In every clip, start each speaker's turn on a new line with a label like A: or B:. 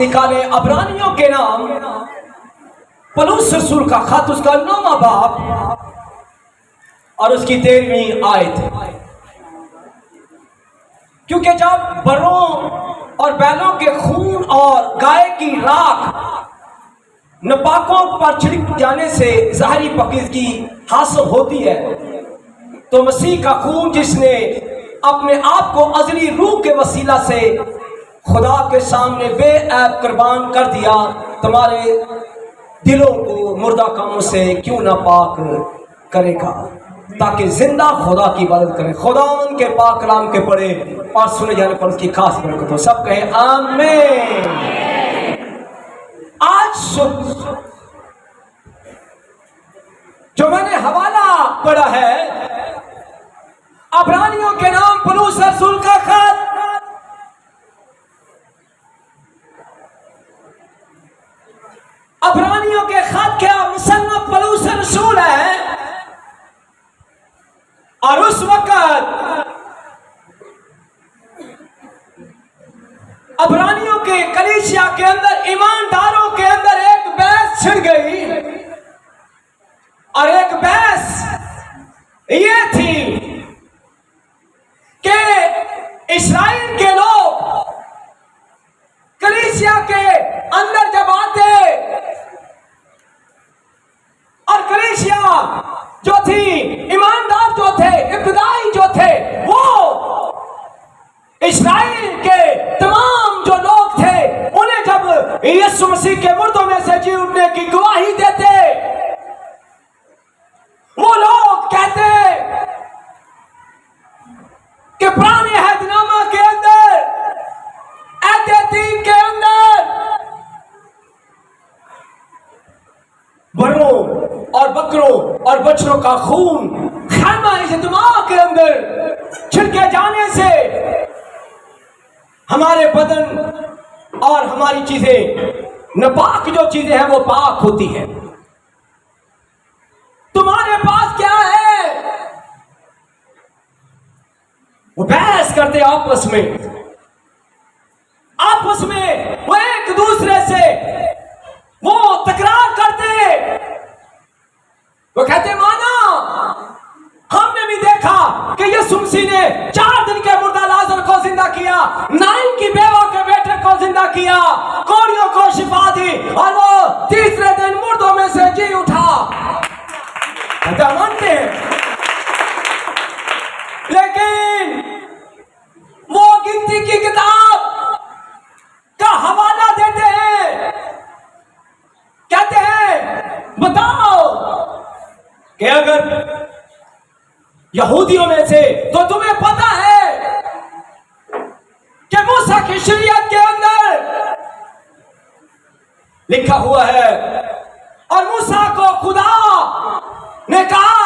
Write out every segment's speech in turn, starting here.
A: निकाले अबरानियों के नाम पौलुस रसूल का खत, उसका 9वां बाब और उसकी 13वीं आयत। क्योंकि जब बरों और बैलों के खून और गाय की राख नपाकों पर छिड़क जाने से ज़ाहिरी पाकीज़गी हासिल होती है, तो मसीह का खून जिसने अपने आप को अज़ली रूह के वसीला से खुदा के सामने बेऐब कुर्बान कर दिया, तुम्हारे दिलों को मुर्दा कामों से क्यों ना पाक करेगा, ताकि जिंदा खुदा की इबादत करें। खुदा उनके पाक कलाम के पढ़े और सुने जाने पर उसकी खास बरकत हो। सब कहें आमीन। आज जो मैंने हवाला पढ़ा है अबरानियों के नाम पौलुस रसूल का खत, अबरानियों के खत के मुसन्निफ पौलुस रसूल है। और उस वक्त अबरानियों के कलीसिया के अंदर ईमानदारों के अंदर एक बहस छिड़ गई, और एक बहस ये थी कि इस्राएल के लोग कलीसिया के अंदर जब आते और कलीसिया जो थी, ईमानदार जो थे, इब्तिदाई जो थे, वो इस्राएल के तमाम जो लोग थे उन्हें जब यीशु मसीह के मुर्दों में से जी उठने की गवाही देते, वो लोग कहते कि पुराने अहदनामा के अंदर, अहद-ए-अतीक के अंदर बरों और बकरों और बछड़ों का खून खैमा इज्तिमा के अंदर छिड़के जाने से हमारे बदन और हमारी चीजें, नापाक जो चीजें हैं वो पाक होती है। तुम्हारे पास क्या है? वो बहस करते आपस में वो एक दूसरे से वो तकरार करते, वो कहते माना हमने भी देखा कि यीशु मसीह ने 4 दिन के मुर्दा लाजर को जिंदा किया, नाइन की बेवा के बेटे को जिंदा किया, कोड़ियों को शिफा दी, और वो तीसरे दिन मुर्दों में से जी उठा। कहते मानते हैं, लेकिन वो गिनती की किताब का हवाला देते हैं, कहते हैं बताओ कि अगर यहूदियों में से, तो तुम्हें पता है कि मूसा की शरीयत के अंदर लिखा हुआ है, और मूसा को खुदा ने कहा,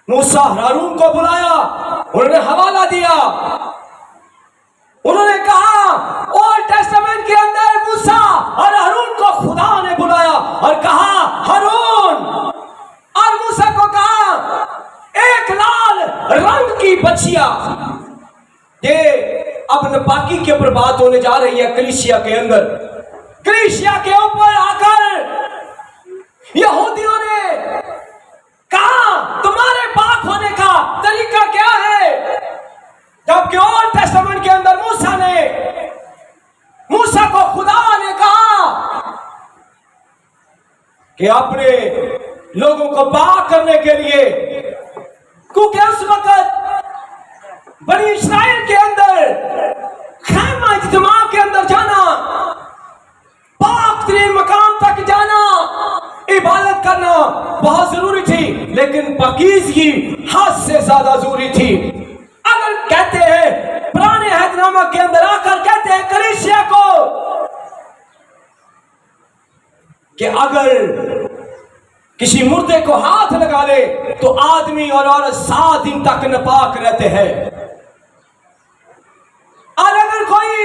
A: मूसा हारून को बुलाया, उन्होंने हवाला दिया, उन्होंने कहा ओल्ड टेस्टामेंट के अंदर मूसा और हारून को खुदा ने बुलाया और कहा हारून, और मूसा को कहा एक लाल रंग की बछिया। ये अब नापाकी के ऊपर बात होने जा रही है कलीसिया के अंदर। कलीसिया के ऊपर आकर यहूदियों ने कहा तुम्हारे पाक होने का तरीका क्या है, जबकि ओल्ड टेस्टामेंट के अंदर मूसा को खुदा ने कहा कि अपने लोगों को पाक करने के लिए, क्योंकि उस वक्त बनी इस्राएल के अंदर खैमा इज्तिमा के अंदर जाना, पाक तरीन मकाम तक जाना, इबादत करना बहुत जरूरी थी, लेकिन पाकीज़गी हद से ज्यादा जरूरी थी। अगर कहते हैं पुराने अहदनामा के अंदर आकर कहते हैं कलीसिया को कि अगर किसी मुर्दे को हाथ लगा ले तो आदमी और औरत 7 दिन तक नापाक रहते हैं, और अगर कोई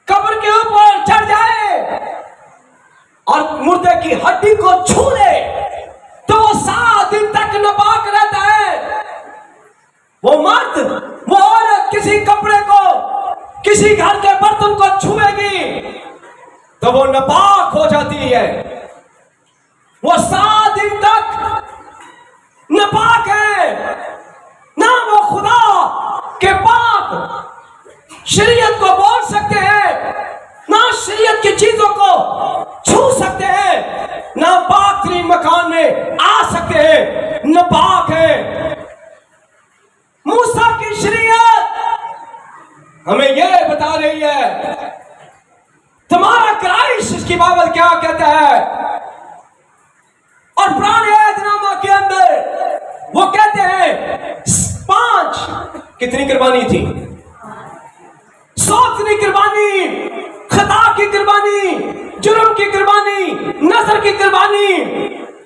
A: कब्र के ऊपर चढ़ जाए और मुर्दे की हड्डी को छू ले तो 7 दिन तक नापाक रहता है। वो मर्द, वो औरत किसी कपड़े को, किसी घर के बर्तन को छुएगी तो वो नापाक हो जाती है। वो 7 दिन तक नापाक है। ना वो खुदा के पाक शरीयत को बोल सकते हैं, ना शरीयत की चीजों को छू सकते हैं, ना पाक तरीन मकान में आ सकते हैं, नापाक है। मूसा की शरीयत हमें यह बता रही है तुम्हारा क्राइस्ट इसकी बाबत क्या कहता है। और पुराने अहदनामा के अंदर वो कहते हैं 5 कितनी कुर्बानी थी? 100 की कुर्बानी, खता की कुर्बानी, जुर्म की कुर्बानी, नजर की कुर्बानी,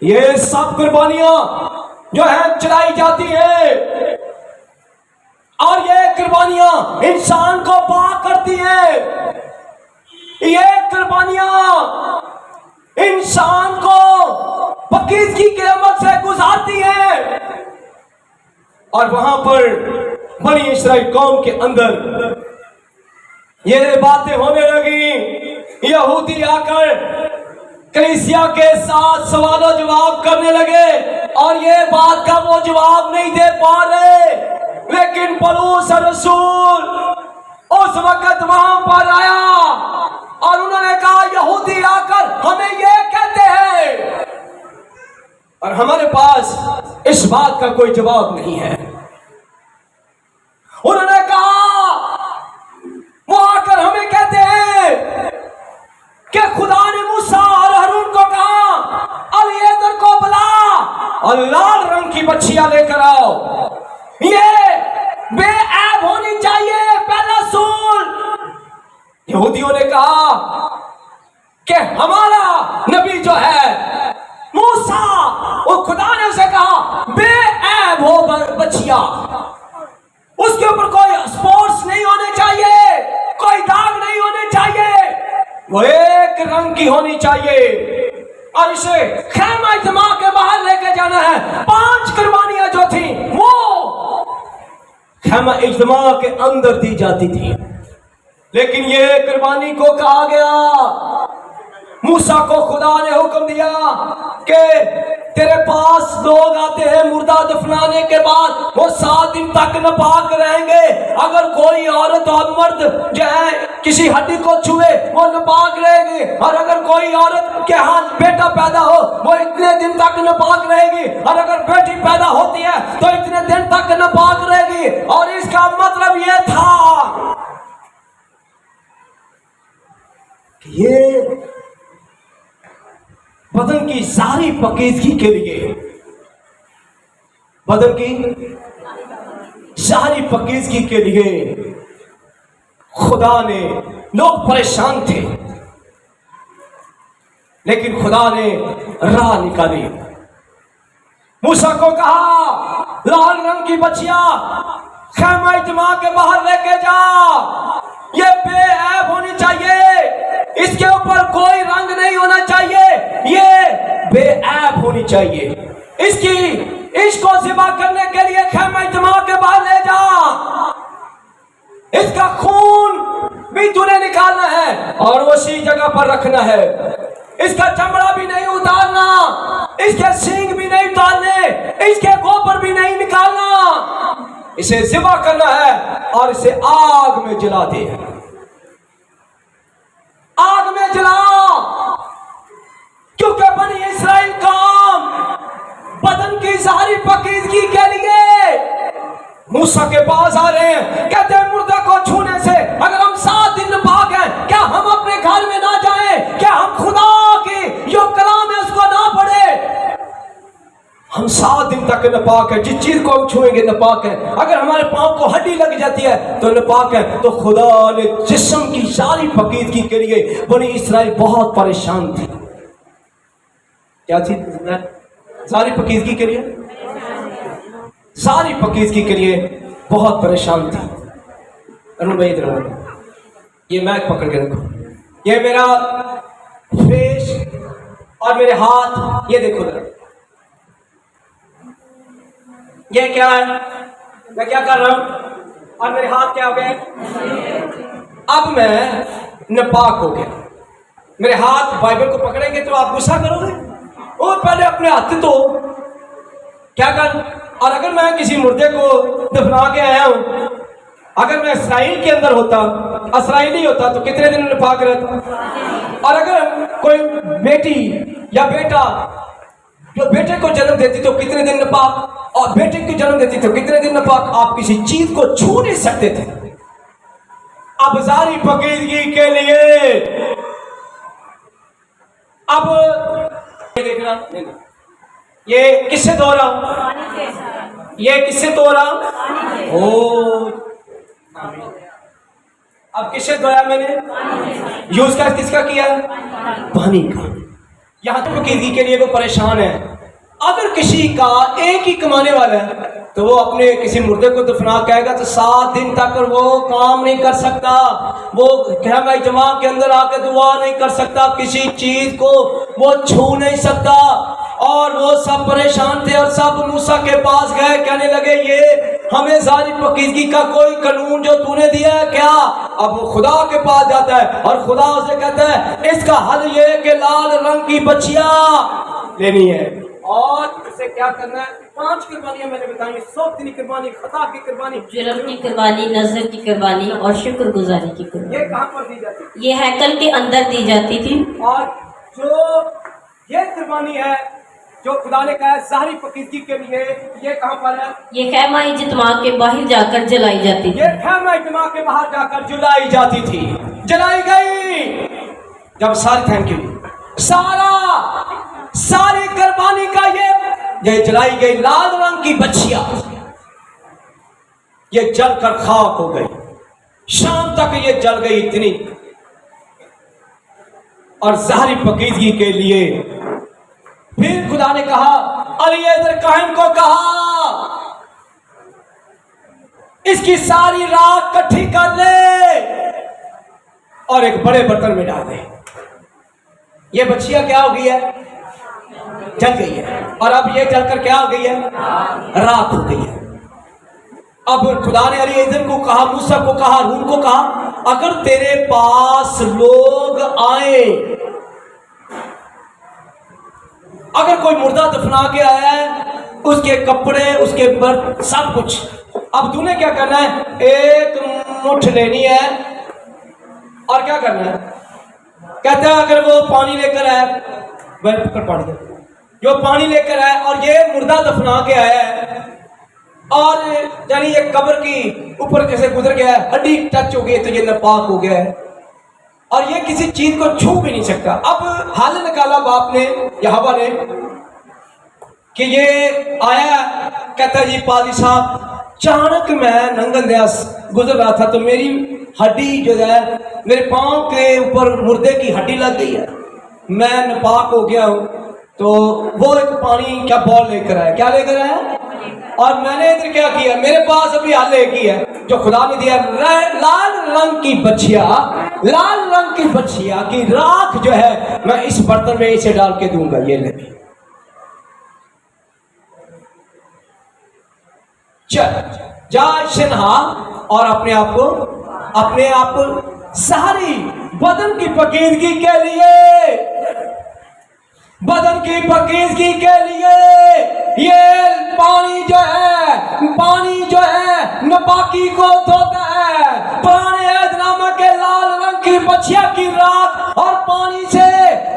A: ये सब कुर्बानियां जो है चलाई जाती है। और ये कुर्बानियां इंसान को पाक करती है। ये कुर्बानियां इंसान को पाकीज़गी के अमल से गुजारती है। और वहां पर बनी इस्राइल कौम के अंदर ये बातें होने लगी। यहूदी आकर कलीसिया के साथ सवालों जवाब करने लगे और ये बात का वो जवाब नहीं दे पा रहे। लेकिन पौलुस रसूल उस वक्त वहां पर आया और उन्होंने कहा यहूदी आकर हमें ये कहते हैं और हमारे पास इस बात का कोई जवाब नहीं है। उन्होंने कहा, वो आकर हमें कहते हैं कि खुदा ने मूसा और हारून को कहा अलीएजर को बुला और लाल रंग की बच्चियां लेकर आओ, ये बेऐब होनी चाहिए पहला सूल। यहूदियों ने कहा कि हमारा नबी जो है मूसा, वो खुदा ने उसे कहा बेऐब हो बच्चिया, उसके ऊपर कोई स्पॉट्स नहीं होने चाहिए, कोई दाग नहीं होने चाहिए, वो एक रंग की होनी चाहिए और इसे खैमा इज्तिमा के बाहर लेके जाना है। 5 कुर्बानियां जो थी वो खैमा इज्तिमा के अंदर दी जाती थी। लेकिन ये कुर्बानी को कहा गया, मूसा को खुदा ने हुक्म दिया कि तेरे पास लोग आते हैं मुर्दा दफनाने के बाद, वो 7 दिन तक नापाक रहेंगे। अगर कोई औरत और मर्द जो है किसी हड्डी को छुए वो नापाक रहेगी, और अगर कोई औरत के हाथ बेटा पैदा हो वो इतने दिन तक नापाक रहेगी, और अगर बेटी पैदा होती है तो इतने दिन तक नापाक रहेगी। और इसका मतलब ये था कि ये बदन की सारी पाकीज़गी के लिए, बदन की सारी पाकीज़गी के लिए खुदा ने, लोग परेशान थे लेकिन खुदा ने राह निकाली। मूसा को कहा लाल रंग की बच्चियां खैमा इज्तिमा के बाहर लेके जा, ये बेऐब होनी चाहिए, इसके ऊपर कोई रंग नहीं होना चाहिए, ये बेऐब होनी चाहिए। इसको ज़िबा करने के लिए खैमा इज्तिमा के बाहर ले जा, इसका खून भी तूने निकालना है और उसी जगह पर रखना है, इसका चमड़ा भी नहीं उतारना, इसके सींग भी नहीं उतारने, इसके गोबर भी नहीं निकालना, इसे ज़िबा करना है और इसे आग में जला दे, आग में जला। क्योंकि बनी इस्राइल कौम बदन की सारी पाकीज़गी के लिए मूसा के पास आ रहे हैं, कहते हैं मुर्दा को छूने से अगर हम 7 दिन पाक हैं, क्या हम अपने घर में ना जाएं? क्या हम खुदा की जो कलाम है उसको ना पढ़े? हम 7 दिन तक नापाक है, जिस चीज को हम छुएंगे नापाक है। अगर हमारे पांव को हड्डी लग जाती है तो नापाक है। तो खुदा ने जिस्म की सारी पाकीज़गी के लिए बनी इस्राइल बहुत परेशान थी। क्या थी? सारी पाकीज़गी के लिए, सारी पाकीज़गी के लिए बहुत परेशान थी। अरुण भाई इधर, ये मैक पकड़ के रखो, ये मेरा फेस और मेरे हाथ, ये देखो जरा, ये क्या है, मैं क्या कर रहा हूं और मेरे हाथ क्या हो गए? अब मैं नापाक हो गया। मेरे हाथ बाइबल को पकड़ेंगे तो आप गुस्सा करोगे? और पहले अपने हाथ तो क्या कर। और अगर मैं किसी मुर्दे को दफना के आया हूं, अगर मैं इसराइल के अंदर होता, इसराइली होता, तो कितने दिन नापाक रहता। और अगर कोई बेटी या बेटा जो बेटे को जन्म देती तो कितने दिन नापाक, और बेटे को जन्म देती तो कितने दिन नापाक। आप किसी चीज को छू नहीं सकते थे। अब जारी फकीरगी के लिए अब देखना, ये किससे धो रहा हूं, ये किससे धो रहा हूं? ओ, अब किससे धोया मैंने? यूज कर किसका किया? पानी का। यहां तो फकीरगी के लिए वो परेशान है। अगर किसी का एक ही कमाने वाला है तो वो अपने किसी मुर्दे को दफना कहेगा तो 7 दिन तक वो काम नहीं कर सकता, वो कहमा इज्तिमा के अंदर आके दुआ नहीं कर सकता, किसी चीज को वो छू नहीं सकता। और वो सब परेशान थे और सब मूसा के पास गए, कहने लगे ये हमें जारी फकीरगी का कोई कानून जो तूने दिया है क्या? अब वो खुदा के पास जाता है और खुदा उसे कहता है इसका हल ये कि लाल रंग की बच्चियां लेनी है और इसे क्या करना है। 5 कुर्बानियां मैंने बताई, सौतनी कुर्बानी, खता की कुर्बानी,
B: जुर्म की कुर्बानी, नजर की कुर्बानी और शुक्रगुजारी की कुर्बानी।
A: ये कहाँ पर दी जाती थी?
B: ये हैकल के अंदर दी जाती थी।
A: और जो ये कुर्बानी है जो खुदा ने कहा ज़ाहिरी फकीरगी के लिए, ये कहाँ पर है?
B: ये खैमा इज्तिमा के बाहर जाकर जलाई जाती थी।
A: ये खैमा इज्तिमा के बाहर जाकर जलाई जाती थी, जलाई गई जब थैंक यू सारी कुर्बानी का ये जलाई गई लाल रंग की बच्चियां, ये जलकर खाक हो गई। शाम तक ये जल गई इतनी। और ज़ाहिरी फकीरगी के लिए फिर खुदा ने कहा अलीएज़र काहिन को कहा इसकी सारी राख इकट्ठी कर ले और एक बड़े बर्तन में डाल दे। ये बच्चियां क्या हो गई है? जल गई है। और अब ये जलकर क्या हो गई है? राख हो गई है। अब खुदा ने अलीएज़र को कहा, मूसा को कहा, हारून को कहा अगर तेरे पास लोग आए, अगर कोई मुर्दा दफना के आया है, उसके कपड़े, उसके बर्तन, सब कुछ, अब तूने क्या करना है? एक मुट्ठ लेनी है और क्या करना है? कहता है अगर वो पानी लेकर आए, पकड़ पानी दे, जो पानी लेकर आए और ये मुर्दा दफना के आया है और यानी ये कब्र की ऊपर जैसे गुजर गया है, हड्डी टच हो गई तो ये नापाक हो गया है और ये किसी चीज को छू भी नहीं सकता। अब हल निकाला बाप ने, यहोवा ने, कि ये आया, कहता जी पादी साहब अचानक मैं नंगन दयास गुजर रहा था तो मेरी हड्डी जो है मेरे पांव के ऊपर मुर्दे की हड्डी लग गई है, मैं नापाक हो गया हूं। तो वो एक पानी का बॉल लेकर आया, क्या लेकर आया? और मैंने इधर क्या किया, मेरे पास अभी हल एक ही है जो खुदा ने दिया, लाल रंग की बच्चिया, लाल रंग की बच्चिया की राख जो है मैं इस बर्तन में इसे डाल के दूंगा, ये ले चल जा इसे नहा और अपने आप को सारी बदन की फकीरगी के लिए, बदन की फकीरगी के लिए ये पानी जो है नापाकी को धोता है। पुराने ऐहदनामा के लाल रंग की बच्चिया की राख और पानी से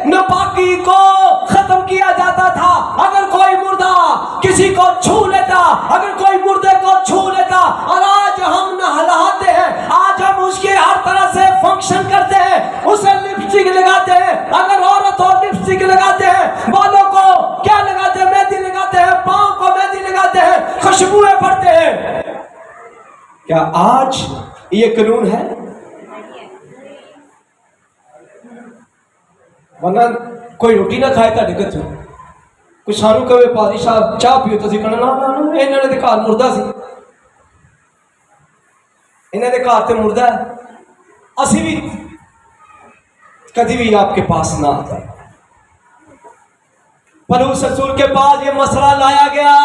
A: नापाकी को खत्म किया जाता था। अगर कोई मुर्दा किसी को छू लेता, अगर कोई मुर्दे को छू लेता, और आज हम नहलाते हैं, आज हम उसके हर तरह से फंक्शन करते हैं, उसे लिपस्टिक लगाते हैं, अगर औरत हो लिपस्टिक लगाते हैं, बालों को क्या लगाते हैं? मेहंदी लगाते हैं, पांव को मेहंदी लगाते हैं, खुशबुएं पड़ते हैं। क्या आज ये कानून है? वरना कोई रोटी ना खाए ताड़े घर कुछ सानू कहे पादी साहब चाह पियो तो कहना ना इन्होंने तो घर मुर्दा सी, इन्हों के घर तो मुर्दा है, असी भी कभी भी आपके पास ना आता। पलूस रसूल के पास ये मसला लाया गया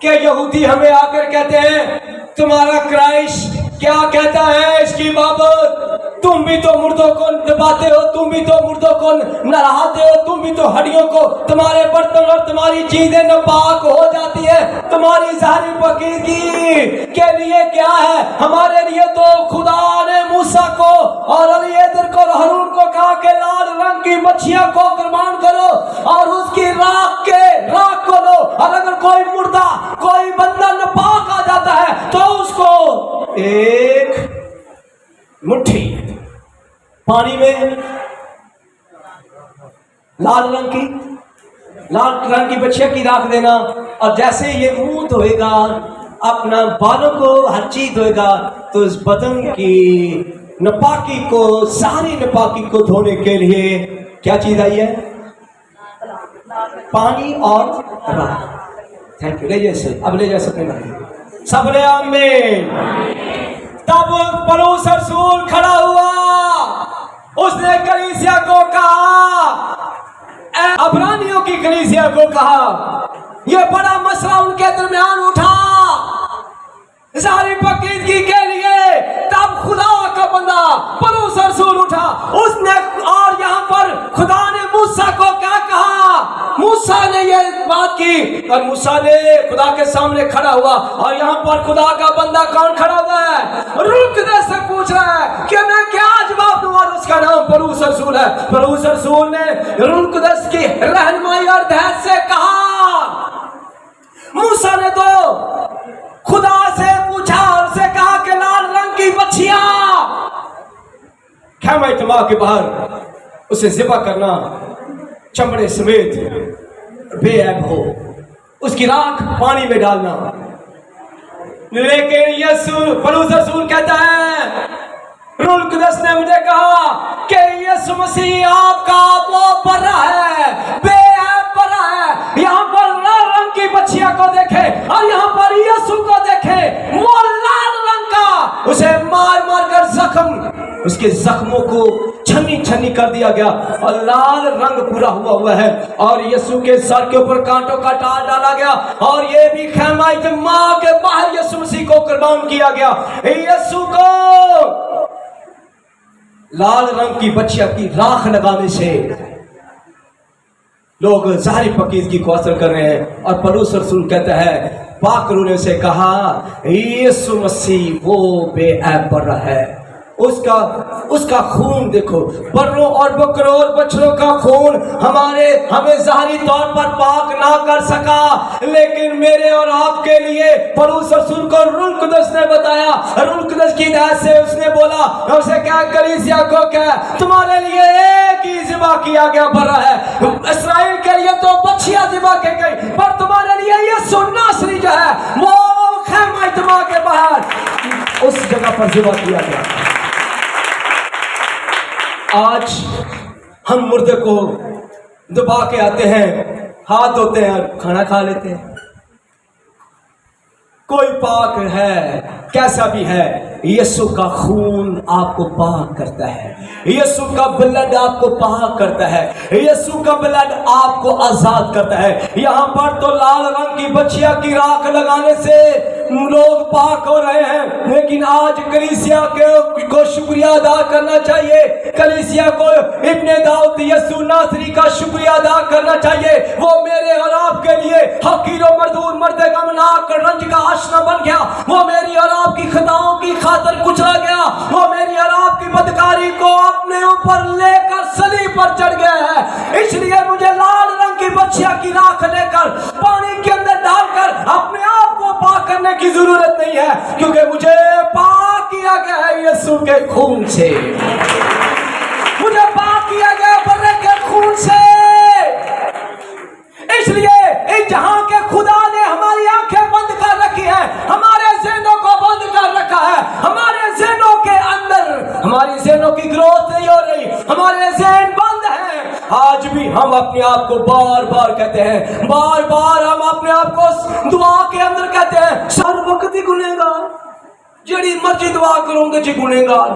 A: कि यहूदी हमें आकर कहते हैं तुम्हारा क्राइस्ट क्या कहता है इसकी बाबत? तुम भी तो मुर्दों को दबाते हो, तुम भी तो मुर्दों को नहलाते हो, तुम भी तो हड्डियों को, तुम्हारे बर्तन और तुम्हारी चीजें नापाक हो जाती है। तुम्हारी ज़ाहिरी पाकीज़गी के लिए क्या है? हमारे लिए तो खुदा ने मूसा को और अलीएज़र को और हारून को कहा कि लाल रंग की मच्छियां को कुर्बान करो और उसकी राख को लो, और अगर कोई मुर्दा, कोई बंदा नापाक आ जाता है तो उसको एक मुट्ठी पानी में लाल रंग की बच्चिया की राख देना, और जैसे ये मुंह धोएगा, अपना बालों को हर चीज धोएगा, तो इस बदन की नापाकी को, सारी नापाकी को धोने के लिए क्या चीज आई है? पानी और राख। Thank you. ले जैसे अब ले जा सकते हैं सब ने आमीन। तब पौलुस रसूल खड़ा हुआ, उसने कलीसिया को कहा, अब्रानियों की कलीसिया को कहा, यह बड़ा मसला उनके दरमियान उठा ज़ाहिरी पाकीज़गी के लिए। तब खुदा का बंदा पौलुस रसूल उठा, उसने, और यहाँ पर खुदा ने मूसा को क्या कहा? मूसा ने ये बात की, और मूसा ने खुदा के सामने खड़ा हुआ, और यहाँ पर खुदा का बंदा कौन खड़ा हुआ है? रूह कुद्दस से पूछ रहा है कि मैं क्या जवाब दूं, और उसका नाम पौलुस रसूल है। पौलुस रसूल ने रूह कुद्दस की रहनुमाई और हिदायत से कहा। मूसा ने तो खुदा से पूछा और से कहा कि लाल रंग की मच्छियां खैमा इज्तिमा के बाहर उसे ज़िबा करना, चमड़े समेत बेऐब हो, उसकी राख पानी में डालना। लेकिन यीशु, पौलुस रसूल कहता है, रूह कुद्दस ने मुझे कहा कि यीशु मसीह आपका वो बर्रा है, बेऐब बर्रा है। यहाँ पर लाल रंग की मच्छियां को देखे और यहाँ पर यीशु को देखे, वो लाल रंग का, उसे मार मार कर उसके जख्मों को छन्नी छन्नी कर दिया गया और लाल रंग पूरा हुआ है, और यीशु के सर के ऊपर कांटों का टाल डाला गया, और ये भी खैमा इज्तिमा के बाहर यीशु मसीह को कुर्बान किया गया। यीशु को लाल रंग की बच्चिया की राख लगाने से लोग ज़ाहिरी पाकीज़गी को असर कर रहे हैं। और पौलुस रसूल कहता है, पाक रूह ने उसे कहा, यीशु मसीह वो बेऐब बर्रा है, उसका खून देखो, बर्रों और बकरों और बछड़ों का खून हमें ज़ाहिरी तौर पर पाक ना कर सका, लेकिन मेरे और आपके लिए पौलुस रसूल को रूह कुद्दस ने बताया। रूह कुद्दस की हिदायत से उसने बोला, उसे क्या, कलीसिया को क्या, तुम्हारे लिए एक ही ज़िबा किया गया बर्रा है। इस्राएल के लिए तो बछिया ज़िबा की गई, पर तुम्हारे लिए यीशु नासरी जो है वो खैमा इज्तिमा के बाहर उस जगह पर ज़िबा किया गया। आज हम मुर्दे को दबा के आते हैं, हाथ धोते हैं और खाना खा लेते हैं। कोई पाक है, कैसा भी है, यीशु का खून आपको पाक करता है, यीशु का ब्लड आपको पाक करता है, यीशु का ब्लड आपको आजाद करता है। यहाँ पर तो लाल रंग की बच्चिया की राख लगाने से लोग पाक हो रहे हैं, लेकिन आज कलीसिया को शुक्रिया अदा करना चाहिए, कलीसिया को इब्ने दाऊद यीशु नासरी का शुक्रिया अदा करना चाहिए। वो मेरे और आपके लिए हकीरो मजदूर मर्दे गमनाक रंज का आशना बन गया, वो मेरी और आपकी खताओं की खातर कुचला गया, वो मेरी और आपकी बदकारी को अपने ऊपर लेकर सलीब पर चढ़ गया है। इसलिए मुझे लाल रंग की बच्चिया की राख लेकर पानी के अंदर डालकर अपने आप को पाक करने की जरूरत नहीं है, क्योंकि मुझे पाक किया गया है यीशु के खून से, मुझे पाक किया गया बर्रे के खून से। इसलिए इस जहां के खुदा ने हमारी आंखें बंद कर रखी है, हमारे ज़हनों को बंद कर रखा है, हमारे ज़हनों के अंदर हमारी ज़हनों की ग्रोथ नहीं हो रही, हमारे ज़हन बंद हैं। आज भी हम अपने आप को बार बार कहते हैं, बार बार हम अपने आप को दुआ के अंदर कहते हैं, सर वक्त ही गुनहगार, जड़ी मर्जी दुआ करोगे जी गुनहगार,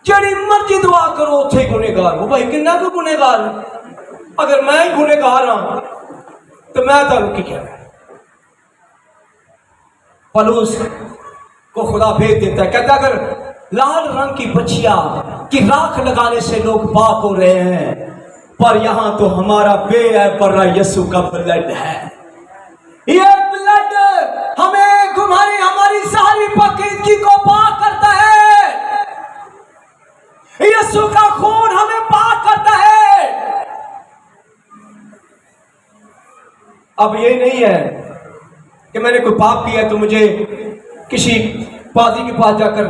A: जड़ी मर्जी दुआ करो थे गुनहगार। वो भाई किन्ना को गुनहगार, अगर मैं ही गुनहगार हाँ तो मैं तो की क्या। पौलुस को खुदा भेज देता है, कहता अगर लाल रंग की बछिया की राख लगाने से लोग पाक हो रहे हैं, पर यहां तो हमारा बेऐब पर यीशु का ब्लड है। ये ब्लड हमें हमारी सारी पाकीज़गी को पाक करता है। यीशु का खून हमें पाक करता है। अब ये नहीं है कि मैंने कोई पाप किया तो मुझे किसी पादी के पास जाकर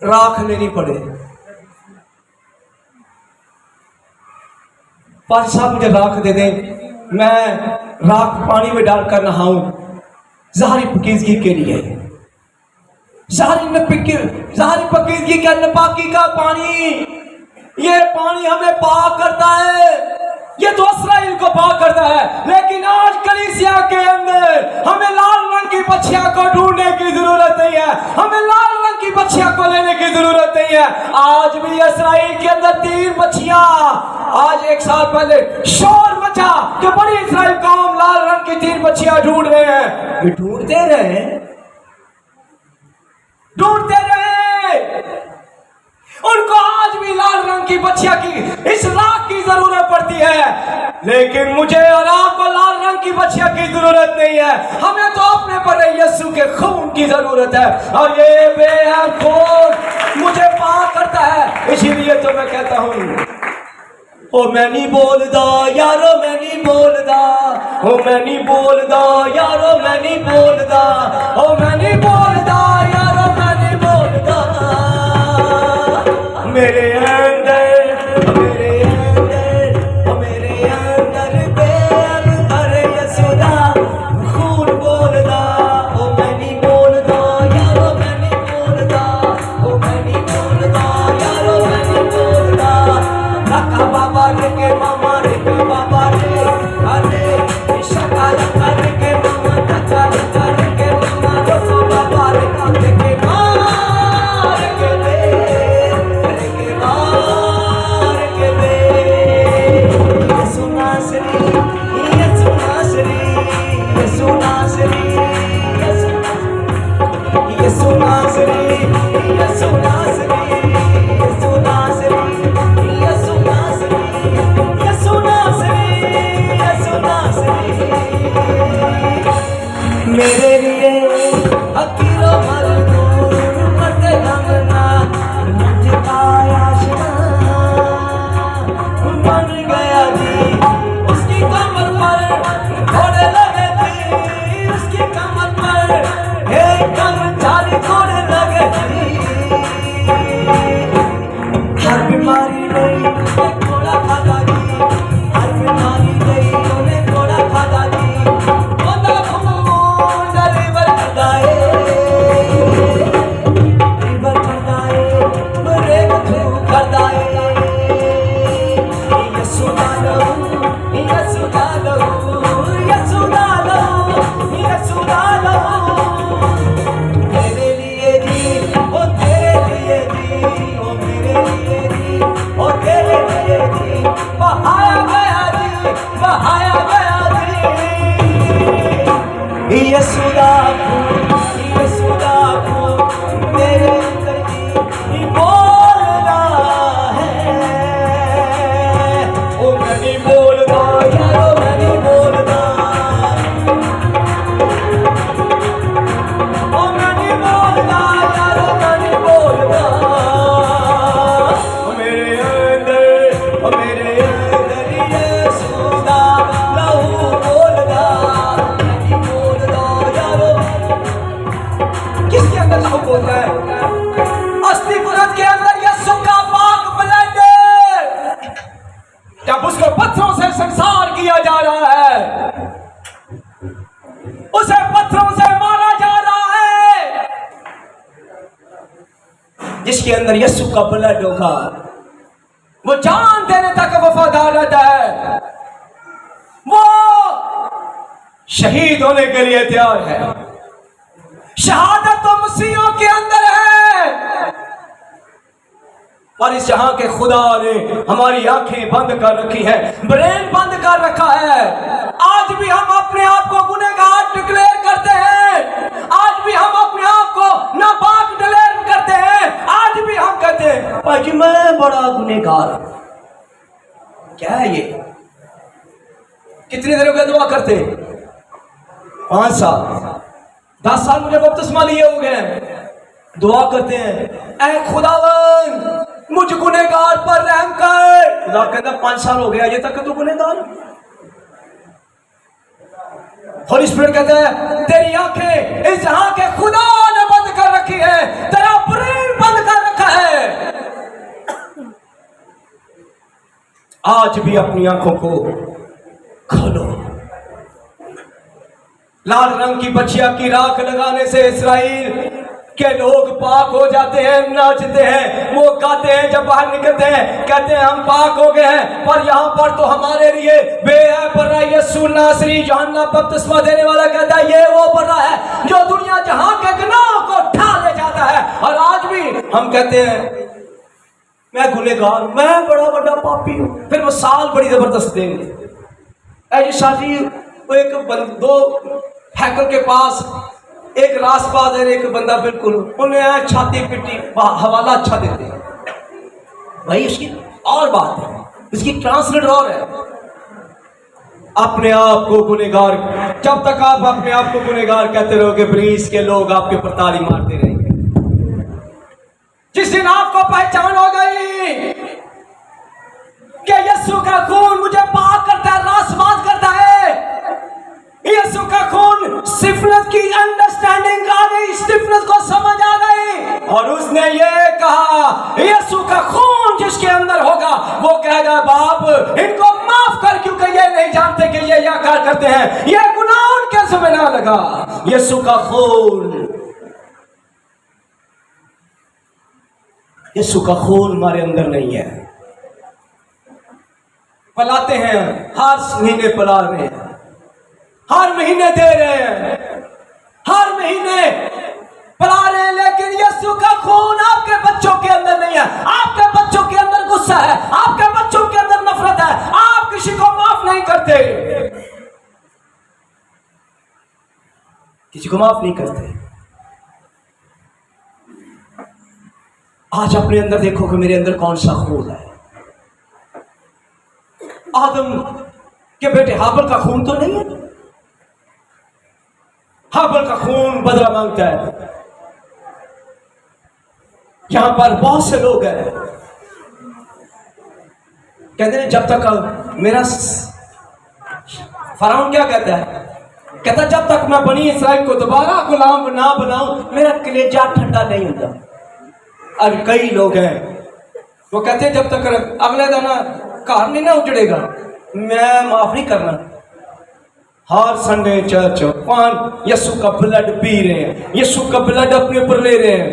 A: राख लेनी पड़े। पादी साहब मुझे राख दे दें, मैं राख पानी में डालकर नहाऊं ज़ाहिरी पाकीज़गी के लिए। ज़ाहिरी पाकीज़गी का नापाकी का पानी, ये पानी हमें पाक करता है। ये तो इस्राएल को पाक करता है, लेकिन आज कलीसिया के अंदर हमें लाल रंग की बछिया को ढूंढने की जरूरत नहीं है, हमें लाल रंग की बछिया को लेने की जरूरत नहीं है। आज भी इस्राएल के अंदर 3 बछिया, आज 1 साल पहले शोर मचा कि बड़ी इस्राएल कौम लाल रंग की 3 बछिया ढूंढ रहे हैं। ये ढूंढते रहे, उनको आज भी लाल रंग की बछिया की इस राख की जरूरत पड़ती है, लेकिन मुझे और आपको लाल रंग की बछिया की जरूरत नहीं है। हमें तो अपने बड़े यीशु के खून की जरूरत है, और ये बेहद खून मुझे पाक करता है। इसीलिए तो मैं कहता हूँ, ओ मैं नहीं बोलदा यारो, मैं नहीं बोलदा, ओ मैं नहीं बोलदा यारो, मैं नहीं बोलदा, ओ मैं नहीं बोलदा यारो, मैं नहीं बोलदा। मेरे अंदर, मेरे अंदर, मेरे अंदर बेअंतर यीशु दा खून बोलदा। ओ मैं नहीं बोलदा यारो, मैं नहीं बोलदा, ओ मैं नहीं बोलदा यारो, मैं नहीं बोलदा। काका बाबा रे के मामा रे के बाबा रे, अरे शका लका रे के मामा, काका लका रे के मामा, रो बाबा रे का के मार के दे, रे के मार के दे। यीशु नासरी, यीशु नासरी, यीशु नासरी, यीशु नासरी, यीशु नासरी, यीशु नासरी, यीशु नासरी, यीशु नासरी, यीशु नासरी। मेरे लिए हकीरो मजदूर मरते गमना मुझका आशना बन गया जी। उसकी कमर पर घोड़े लगे थे, उसकी कमर पर एक कर्मचारी घोड़े लगे थे। हर बीमारी नहीं उन्हें घोड़ा खादा जी, हर बीमारी नहीं उन्हें घोड़ा खादा जी। ओदा खून रिवर करदाए, रिवर करदाए, ब्रेक थ्रू करदाए। यीशु दा लहू, यीशु दा लहू, यीशु दा लहू, यीशु दा लहू। तेरे लिए जी, ओ तेरे लिए जी, ओ मेरे लिए जी, ओ तेरे लिए जी बहाया गया जी, बहाया गया जी। यीशु दा खून, यीशु दा खून मेरे अंदर जी बोलना है। ओ मैं नहीं बोलदा यारो, मैं नहीं बोलदा, ओ मैं नहीं बोलदा यारो, मैं नहीं बोलदा। मेरे अंदर, मेरे अंदर यीशु दा लहू बोलदा, मैं नहीं बोलदा यारो। किसके अंदर लहू बोलता है? असली कुदरत के अंदर यीशु का पाक ब्लड। जब उसको पत्थरों से संसार किया जा रहा है, उसे पत्थरों से मारा जा रहा है, जिसके अंदर यीशु का ब्लड होगा वो जान देने तक वफादार रहता है, वो शहीद होने के लिए तैयार है। शहादत तो मसीहों के अंदर है, और इस जहां के खुदा ने हमारी आंखें बंद कर रखी है, ब्रेन बंद कर रखा है। आज भी हम अपने आप को गुनहगार डिक्लेयर करते हैं, आज भी हम अपने आप को नापाक डिक्लेयर करते हैं, आज भी हम कहते हैं भाई जी मैं बड़ा गुनहगार हूं। क्या है ये? कितनी देर हो गए दुआ करते? 5 साल 10 साल मुझे बपतिस्मा लिए हो गए। दुआ करते हैं ऐ खुदावन मुझ गुनहगार पर रहम कर। खुदा कहता 5 साल हो गया ये तक तो गुनहगार। होली स्पिरिट कहता है तेरी आंखें इस जहां के खुदा ने बंद कर रखी है, तेरा ब्रेन बंद कर रखा है। आज भी अपनी आंखों को खोलो। लाल रंग की बछिया की राख लगाने से इसराइल के लोग पाक हो जाते हैं, नाचते हैं, वो गाते हैं, जब बाहर निकलते हैं कहते हैं हम पाक हो गए हैं। पर यहाँ पर तो हमारे लिए बेअपरा यीशु नासरी यूहन्ना बपतिस्मा देने वाला कहता है ये वो बर्रा है जो दुनिया जहां के गुनाहों को उठा ले जाता है। और आज भी हम कहते हैं मैं गुनहगार, मैं बड़ा बड़ा पापी हूं। फिर वो साल बड़ी जबरदस्त देंगे। ऐसी शादी वो एक दो हैकर के पास एक रासबाज है, एक बंदा बिल्कुल उन्हें छाती पिटी हवाला अच्छा देते हैं भाई। उसकी और बात है, इसकी ट्रांसलेटर और है। अपने आप को गुनहगार, जब तक आप अपने आप को गुनहगार कहते रहोगे ब्रीस के लोग आपके ऊपर ताली मारते रहेंगे। जिस दिन आपको पहचान हो गई कि यीशु का खून मुझे पाक करता है, रासबाज करता है, यीशु का खून स्टिफनेस की अंडरस्टैंडिंग आ गई, स्टिफनेस को समझ आ गई। और उसने ये कहा यीशु का खून जिसके अंदर होगा वो कहेगा बाप इनको माफ कर क्योंकि ये नहीं जानते कि ये क्या करते हैं, ये गुनाह उनके समय ना लगा। यीशु का खून, यीशु का खून हमारे अंदर नहीं है। पलाते हैं, हर महीने पला रहे हैं, हर महीने दे रहे हैं, हर महीने पला रहे हैं, लेकिन यीशु का खून आपके बच्चों के अंदर नहीं है। आपके बच्चों के अंदर गुस्सा है, आपके बच्चों के अंदर नफरत है, आप किसी को माफ नहीं करते, किसी को माफ नहीं करते। आज अपने अंदर देखो कि मेरे अंदर कौन सा खून है। आदम के बेटे हाबिल का खून तो नहीं है। हाबिल का खून बदला मांगता है। यहां पर बहुत से लोग हैं कहते हैं जब तक मेरा फराउन क्या कहता है, कहता जब तक मैं बनी इसराइल को दोबारा गुलाम ना बनाऊं मेरा कलेजा ठंडा नहीं होता। और कई लोग हैं वो कहते हैं जब तक अगले दिन घर नहीं ना उजड़ेगा मैं माफ नहीं करना। हर संडे चर्च कौन यीशु का ब्लड पी रहे हैं, यीशु का ब्लड अपने ऊपर ले रहे हैं,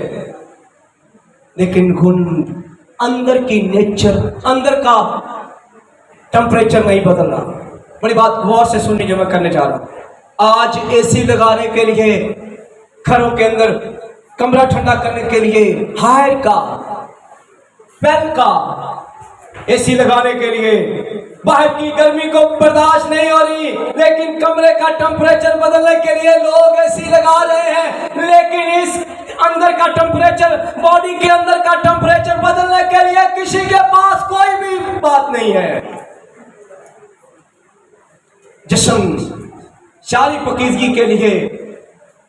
A: लेकिन गुण अंदर की नेचर, अंदर का टेम्परेचर नहीं बदलना। बड़ी बात गौर से सुननी जो मैं करने जा रहा हूं। आज एसी लगाने के लिए घरों के अंदर कमरा ठंडा करने के लिए हायर का पेन का एसी लगाने के लिए बाहर की गर्मी को बर्दाश्त नहीं हो रही, लेकिन कमरे का टेम्परेचर बदलने के लिए लोग एसी लगा रहे हैं। लेकिन इस अंदर का टेम्परेचर, बॉडी के अंदर का टेम्परेचर बदलने के लिए किसी के पास कोई भी बात नहीं है। जिस्म सारी पकीजगी के लिए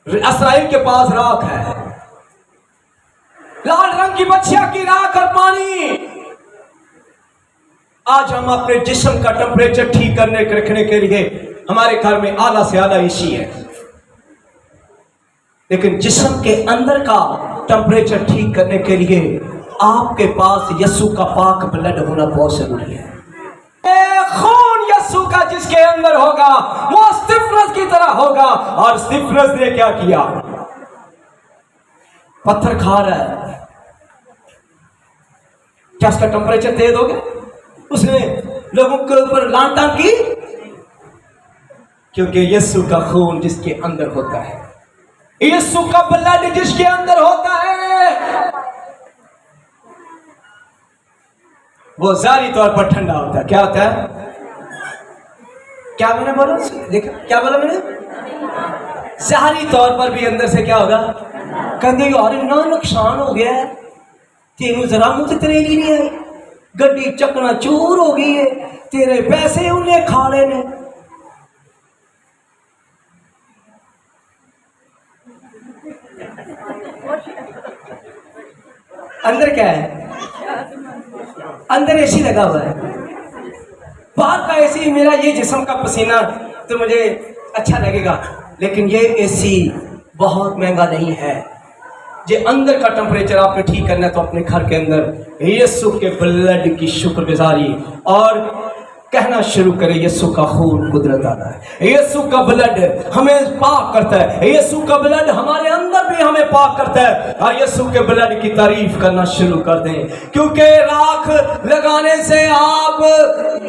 A: इसराइल के पास राख है, लाल रंग की बछिया की राख और पानी। आज हम अपने जिस्म का टेम्परेचर ठीक करने रखने के लिए हमारे घर में आला से आला एसी है, लेकिन जिस्म के अंदर का टेम्परेचर ठीक करने के लिए आपके पास यीशु का पाक ब्लड होना बहुत जरूरी है। खून यीशु का जिसके अंदर होगा वो स्टिफनेस की तरह होगा। और स्टिफनेस ने क्या किया, पत्थर खा रहा है, क्या उसका टेम्परेचर तेज हो गया? उसने लोगों के ऊपर लांटा की, क्योंकि यीशु का खून जिसके अंदर होता है, यीशु का ब्लड जिसके अंदर होता है, वो जारी तौर पर ठंडा होता है। क्या होता है? क्या मैंने बोला? देखा क्या बोला मैंने? जारी तौर पर भी अंदर से क्या होगा? कहते और इतना नुकसान हो गया है, तेनू जरा मुंह ते तरेली नहीं आई, गड्डी चकना चूर हो गई है, तेरे पैसे उन्हें खा ले ने। अंदर क्या है? अंदर एसी लगा हुआ है, बाहर का एसी मेरा ये जिस्म का पसीना तो मुझे अच्छा लगेगा, लेकिन ये एसी बहुत महंगा नहीं है। जे अंदर का टेम्परेचर आपने ठीक करना है तो अपने घर के अंदर यीशु के ब्लड की शुक्रगुजारी और कहना शुरू करें, यीशु का खून कुदरत आता है, यीशु का ब्लड हमें पाक करता है, यीशु का ब्लड हमारे अंदर भी हमें पाक करता है। और यीशु के ब्लड की तारीफ करना शुरू कर दें, क्योंकि राख लगाने से आप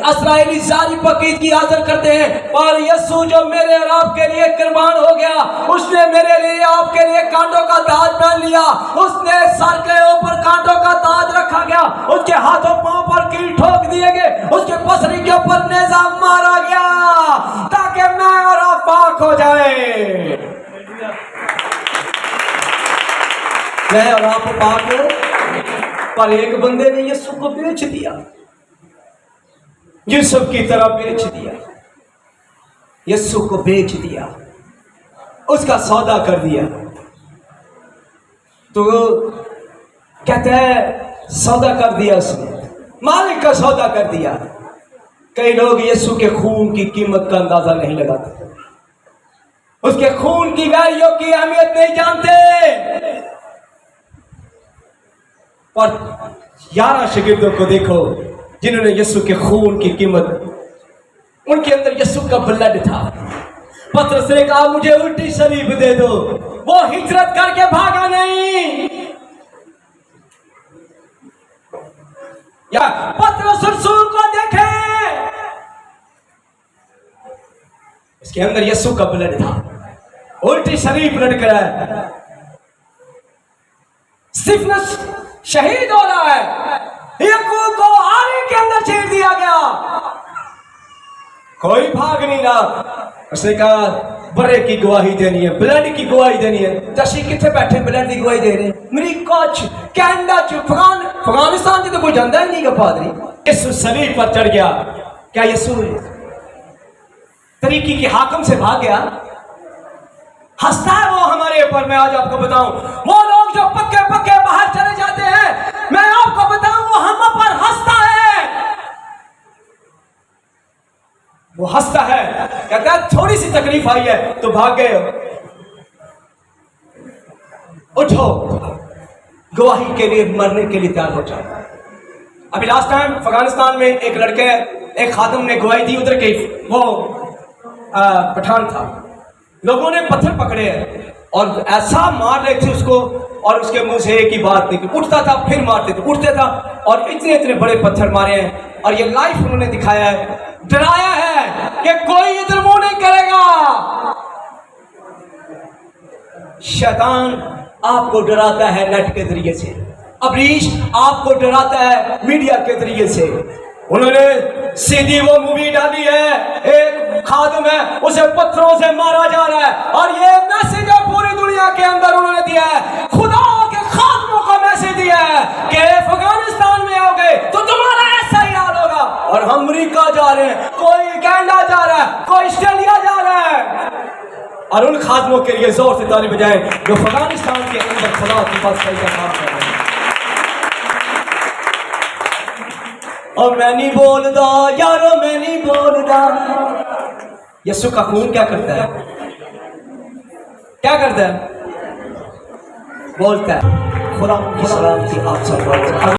A: इस्राएली जारी पकीद की आदर करते हैं, पर यीशु जो मेरे और आपके लिए कुर्बान हो गया, उसने मेरे लिए आपके लिए कांटों का ताज पहन लिया, उसने सर के ऊपर कांटों का ताज रखा गया, उसके हाथों पांव पर कील ठोक दिए गए, उसके पसरी के ऊपर नेज़ा मारा गया ताकि मैं और आप पाक हो जाए। मैं और आप पाक हो, पर एक बंदे ने यीशु को बेच दिया, यूसुफ की तरह बेच दिया, यीशु को बेच दिया, उसका सौदा कर दिया। तो कहता है सौदा कर दिया उसने, मालिक का सौदा कर दिया। कई लोग यीशु के खून की कीमत का अंदाजा नहीं लगाते, उसके खून की वैल्यू की अहमियत नहीं जानते। पर 11 शागिर्दों को देखो जिन्होंने यीशु के खून की कीमत, उनके अंदर यीशु का ब्लड था। पतरस ने कहा मुझे उल्टी सलीब दे दो, वो हिजरत करके भागा नहीं। या पतरस रसूल को देखे, इसके अंदर यीशु का ब्लड था, उल्टी सलीब लटक रहा है, स्तिफनस शहीद हो रहा है, याकूब को आग के अंदर छेड़ दिया गया, कोई भाग नहीं रहा। उसने कहा बड़े की गवाही देनी है, ब्लड की गवाही देनी है। दशी कितने बैठे ब्लड की गवाही दे रहे, अमरीका च, कैनेडा च, अफगानिस्तान च तो कोई जाता ही नहीं का पादरी। यीशु सलीब पर चढ़ गया। क्या यीशु तरीकी के हाकम से भाग गया? हंसता है वो हमारे ऊपर। मैं आज आपको बताऊं, वो लोग जो पक्के पक्के बाहर चले जाते हैं, मैं आपको बताऊं वो हम पर हंसता है, वो हंसता है, कहता है थोड़ी सी तकलीफ आई है तो भाग गए हो, उठो गवाही के लिए मरने के लिए तैयार हो जाओ। अभी लास्ट टाइम अफगानिस्तान में एक लड़के, एक खादम ने गवाही दी, उधर के वो पठान था, लोगों ने पत्थर पकड़े हैं और ऐसा मार रहे थे उसको, और उसके मुंह से एक ही बात निकली, उठता था फिर मारते थे, उठते था, और इतने इतने बड़े पत्थर मारे हैं। और ये लाइफ उन्होंने दिखाया है, डराया है कि कोई इधर मुंह नहीं करेगा। शैतान आपको डराता है नेट के जरिए से, अबलीस आपको डराता है मीडिया के जरिए से। उन्होंने सीधी वो मूवी डाली है, एक खादम है उसे पत्थरों से मारा जा रहा है, और ये मैसेज पूरी दुनिया के अंदर उन्होंने दिया है, खुदा के खादमों को मैसेज दिया है कि अफगानिस्तान में आओगे तो तुम्हारा ऐसा ही हाल होगा। और हम अमेरिका जा रहे हैं, कोई कनाडा जा रहा है, कोई ऑस्ट्रेलिया जा रहा है, और उन खादमों के लिए जोर से ताली बजाएं जो अफगानिस्तान के अंदर खुदा की बादशाही का काम कर रहे हैं। और मैं नहीं बोलदा यारो, मैं नहीं बोलदा। यीशु का खून क्या करता है? क्या करता है? बोलता है। खुदा की सलामती आप सब।